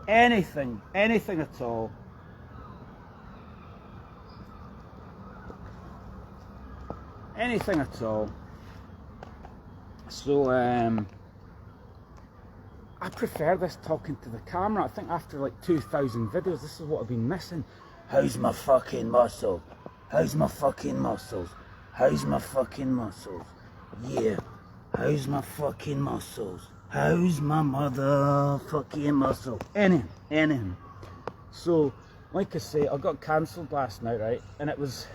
Anything at all. Anything at all. So, I prefer this talking to the camera. I think after like 2,000 videos, this is what I've been missing. How's my fucking muscle? How's my fucking muscles? How's my fucking muscles? Yeah. How's my fucking muscles? How's my motherfucking muscle? Anything. So, like I say, I got cancelled last night, right? And it's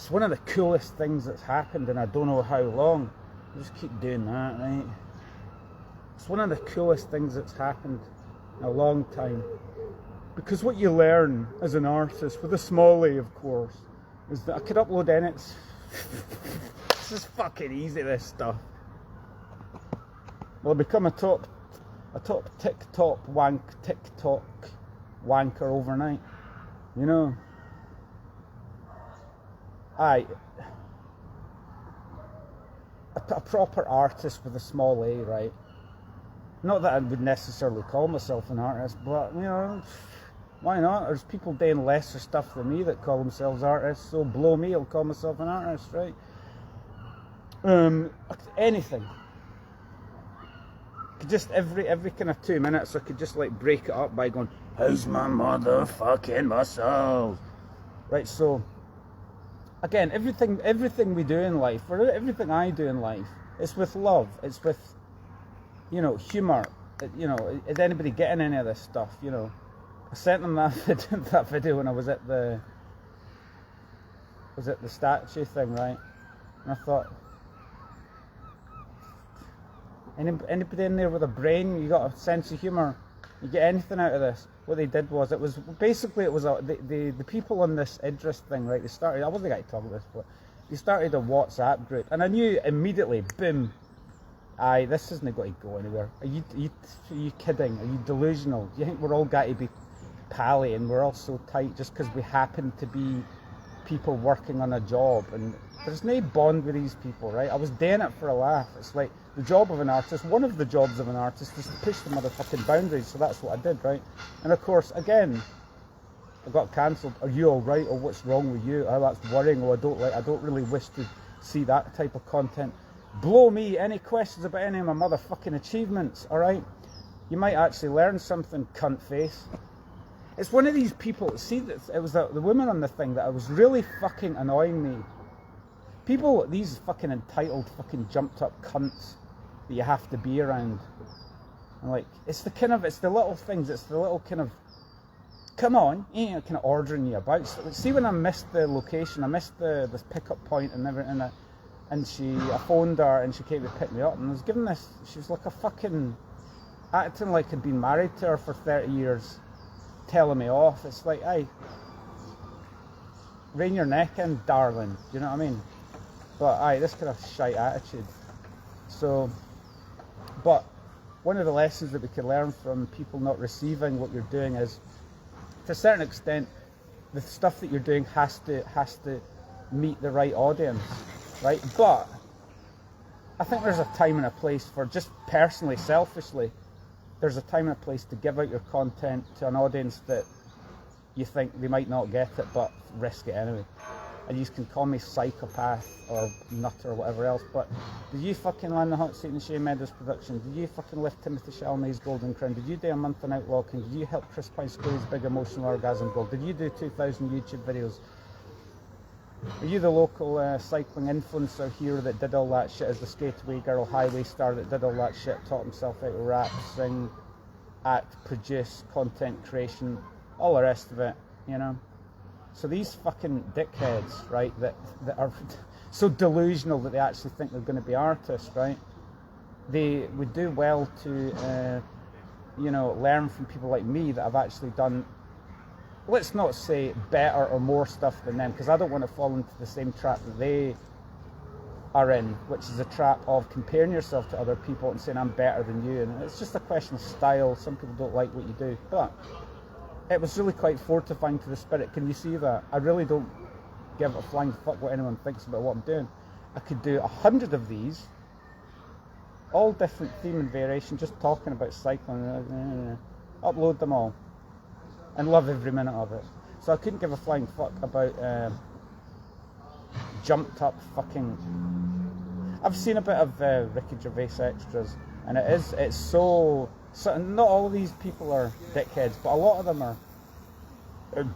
one of the coolest things that's happened in I don't know how long. I just keep doing that, right? It's one of the coolest things that's happened in a long time. Because what you learn as an artist, with a small a of course, is that I could upload any. This is fucking easy, this stuff. Well, I become a top TikTok wanker overnight. You know. A proper artist with a small a, right? Not that I would necessarily call myself an artist, but you know, why not? There's people doing lesser stuff than me that call themselves artists, so blow me, I'll call myself an artist, right? Anything. Just every kind of 2 minutes I could just like break it up by going, how's my motherfucking muscles? Right, so again, everything we do in life, or everything I do in life, it's with love, it's with, you know, humour. You know, is anybody getting any of this stuff? You know, I sent them that video when I was at the statue thing, right? And I thought, anybody in there with a brain, you got a sense of humour, you get anything out of this? What they did was, it was the people on this Idris thing, right? They started, I wasn't going to talk about this, but they started a WhatsApp group, and I knew immediately, boom, this isn't going to go anywhere. Are you kidding? Are you delusional? Do you think we're all got to be pally and we're all so tight just because we happen to be people working on a job? And there's no bond with these people, right? I was doing it for a laugh. It's like the job of an artist, one of the jobs of an artist is to push the motherfucking boundaries, so that's what I did, right? And of course, again, I got cancelled. Are you alright? Or what's wrong with you? Oh, that's worrying. Oh, I don't really wish to see that type of content. Blow me. Any questions about any of my motherfucking achievements, alright? You might actually learn something, cunt face. It's one of these people, see, it was the women on the thing that was really fucking annoying me. People, these fucking entitled fucking jumped up cunts that you have to be around. And like, it's the little things, it's the little kind of, come on, kind of ordering you about. So, like, see when I missed the location, I missed this pickup point and everything, and I phoned her and she came to pick me up, and I was giving this, she was like a fucking, acting like I'd been married to her for 30 years, telling me off. It's like, hey, rein your neck in, darling, do you know what I mean? But this kind of shite attitude. So, but one of the lessons that we can learn from people not receiving what you're doing is, to a certain extent, the stuff that you're doing has to meet the right audience, right? But I think there's a time and a place for, just personally, selfishly, there's a time and a place to give out your content to an audience that you think they might not get it, but risk it anyway. And you can call me psychopath or nut or whatever else, but did you fucking land the hot seat in Shane Meadows' production? Did you fucking lift Timothy Chalamet's Golden Crown? Did you do a month on Outwalking? Did you help Chris Pine School's Big Emotional Orgasm Gold? Did you do 2,000 YouTube videos? Are you the local cycling influencer here that did all that shit as the skateaway girl highway star that did all that shit, taught himself how to rap, sing, act, produce, content creation, all the rest of it, you know? So these fucking dickheads, right, that are so delusional that they actually think they're going to be artists, right? They would do well to, you know, learn from people like me that have actually done, let's not say better or more stuff than them, because I don't want to fall into the same trap that they are in, which is a trap of comparing yourself to other people and saying I'm better than you. And it's just a question of style. Some people don't like what you do, but it was really quite fortifying to the spirit. Can you see that? I really don't give a flying fuck what anyone thinks about what I'm doing. I could do 100 of these, all different theme and variation, just talking about cycling, upload them all, and love every minute of it. So I couldn't give a flying fuck about jumped up fucking... I've seen a bit of Ricky Gervais extras, and it's so not all of these people are dickheads, but a lot of them are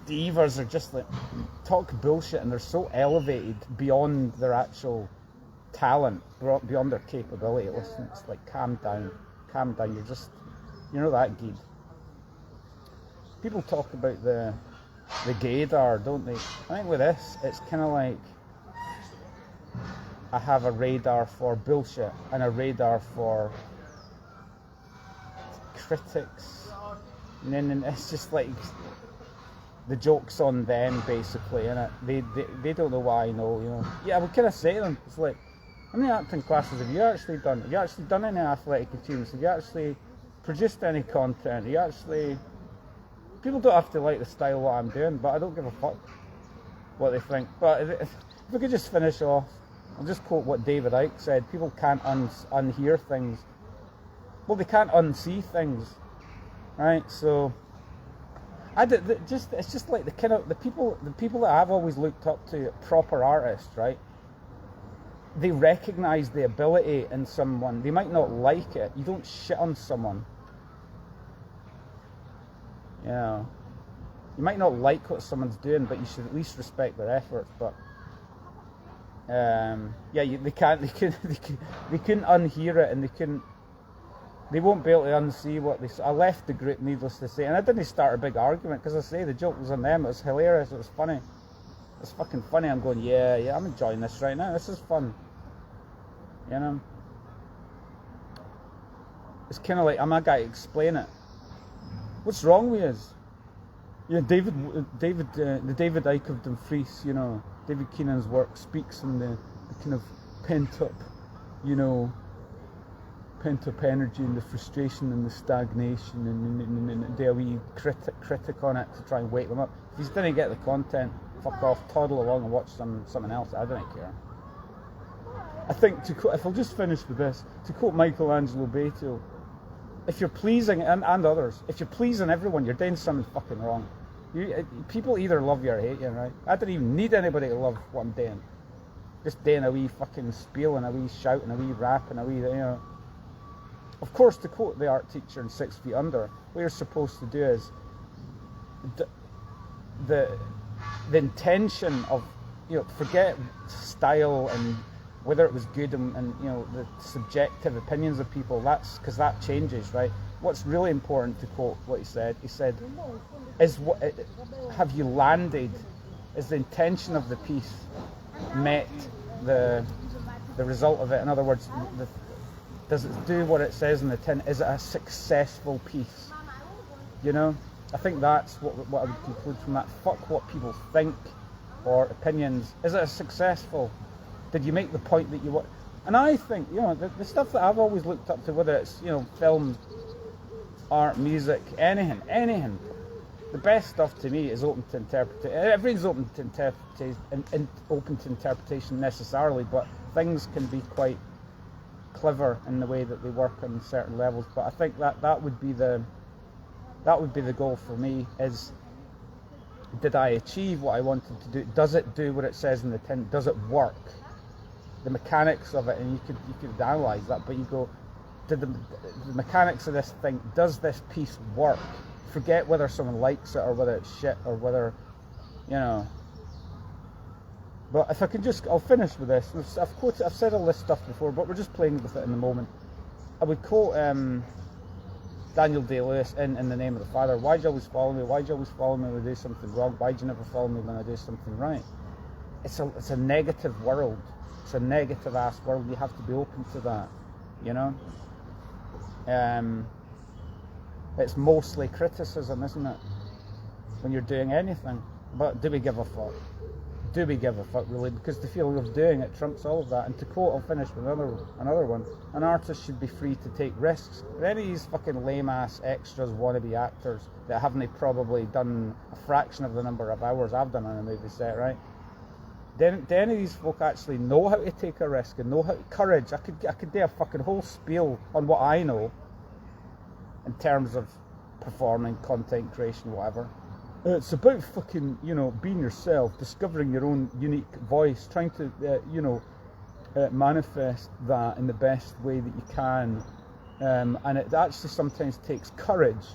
divas, are just like talk bullshit, and they're so elevated beyond their actual talent, beyond their capability. Listen, it's like calm down, you're not that good. People talk about the gaydar, don't they? I think with this, it's kind of like I have a radar for bullshit and a radar for critics, and then it's just like the joke's on them basically, and they don't know what I know, you know. Yeah, I would kind of say to them, it's like, how many acting classes have you actually done? Have you actually done any athletic achievements? Have you actually produced any content? People don't have to like the style of what I'm doing, but I don't give a fuck what they think. But if we could just finish off, I'll just quote what David Icke said: people can't unhear things. Well, they can't unsee things, right? So it's just like the people that I've always looked up to, proper artists, right? They recognise the ability in someone. They might not like it. You don't shit on someone. You know, you might not like what someone's doing, but you should at least respect their efforts. But they couldn't unhear it, and they won't be able to unsee what they. I left the group, needless to say, and I didn't start a big argument, because I say the joke was on them. It was hilarious. It was funny. It's fucking funny. I'm going, yeah, I'm enjoying this right now. This is fun. You know, it's kind of like I'm a guy to explain it. What's wrong with us? Yeah, the David Icke of Dumfries, you know, David Keenan's work speaks in the kind of pent up energy and the frustration and the stagnation, and do a wee critic on it to try and wake them up. If you didn't get the content, fuck off, toddle along and watch something else. I don't care. I think, if I'll just finish with this, to quote Michelangelo Beto, if you're pleasing, and others, if you're pleasing everyone, you're doing something fucking wrong. People either love you or hate you, right? I don't even need anybody to love what I'm doing. Just doing a wee fucking spiel and a wee shout and a wee rap and a wee, you know. Of course, to quote the art teacher in 6 Feet Under, what you're supposed to do is the intention of, you know, forget style and whether it was good and you know, the subjective opinions of people. That's because that changes, right? What's really important, to quote what he said, is what have you landed? Is the intention of the piece met the result of it? In other words, does it do what it says in the tin? Is it a successful piece? You know, I think that's what I would conclude from that. Fuck what people think or opinions. Is it a successful? Did you make the point that you want? And I think, you know, the stuff that I've always looked up to, whether it's, you know, film, art, music, anything, the best stuff to me is open to interpretation. Everything's open to interpretation, and open to interpretation necessarily, but things can be quite clever in the way that they work on certain levels. But I think that would be the goal for me, is, did I achieve what I wanted to do? Does it do what it says in the tin? Does it work? The mechanics of it, and you could analyse that, but you go, did the mechanics of this thing, does this piece work? Forget whether someone likes it or whether it's shit or whether, you know. But if I could just, I'll finish with this. I've said all this stuff before, but we're just playing with it in the moment. I would quote Daniel Day-Lewis in The Name of the Father. Why do you always follow me? Why do you always follow me when I do something wrong? Why do you never follow me when I do something right? It's a negative world. It's a negative ass world. You have to be open to that, you know. It's mostly criticism, isn't it, when you're doing anything? But do we give a fuck? Do we give a fuck, really? Because the feeling of doing it trumps all of that. And to quote, I'll finish with another one. An artist should be free to take risks. But any of these fucking lame ass extras, wannabe actors that haven't probably done a fraction of the number of hours I've done on a movie set, right? Do any of these folk actually know how to take a risk and know how to courage? I could do a fucking whole spiel on what I know in terms of performing, content creation, whatever. It's about fucking, you know, being yourself, discovering your own unique voice, trying to, you know, manifest that in the best way that you can. And it actually sometimes takes courage,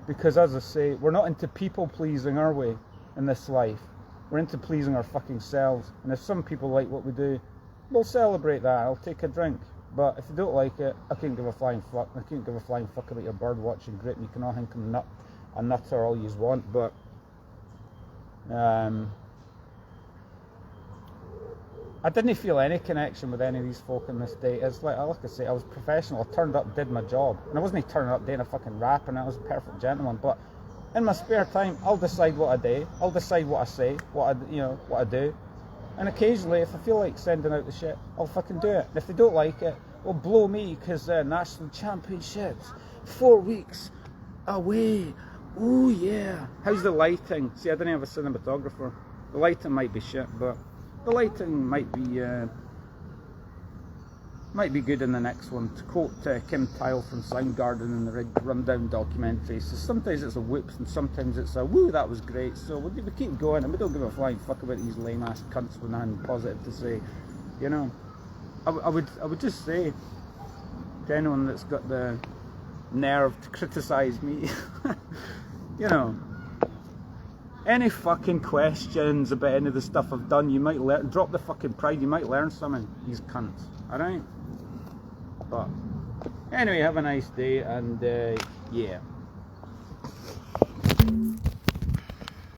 because as I say, we're not into people pleasing, are we, in this life? We're into pleasing our fucking selves. And if some people like what we do, we'll celebrate that. I'll take a drink. But if they don't like it, I can't give a flying fuck. I can't give a flying fuck about your bird watching. Great, and you can all think I'm a nutter all you want. But I didn't feel any connection with any of these folk in this day. It's like I say, I was professional. I turned up, did my job, and I wasn't turning up doing a fucking rap, and I was a perfect gentleman. But in my spare time, I'll decide what I do. I'll decide what I say, what I do. And occasionally, if I feel like sending out the shit, I'll fucking do it. And if they don't like it, well, blow me, because national championships, 4 weeks away. Oh yeah. How's the lighting? See, I didn't have a cinematographer. The lighting might be shit, but the lighting might be good in the next one. To quote Kim Tile from Soundgarden in the Rundown documentary, so sometimes it's a whoops and sometimes it's a woo, that was great. So we keep going, and we don't give a flying fuck about these lame ass cunts with nothing positive to say. You know, I would just say to anyone that's got the nerve to criticise me, you know, any fucking questions about any of the stuff I've done, you might drop the fucking pride, you might learn something, these cunts, alright? But anyway, have a nice day, and yeah.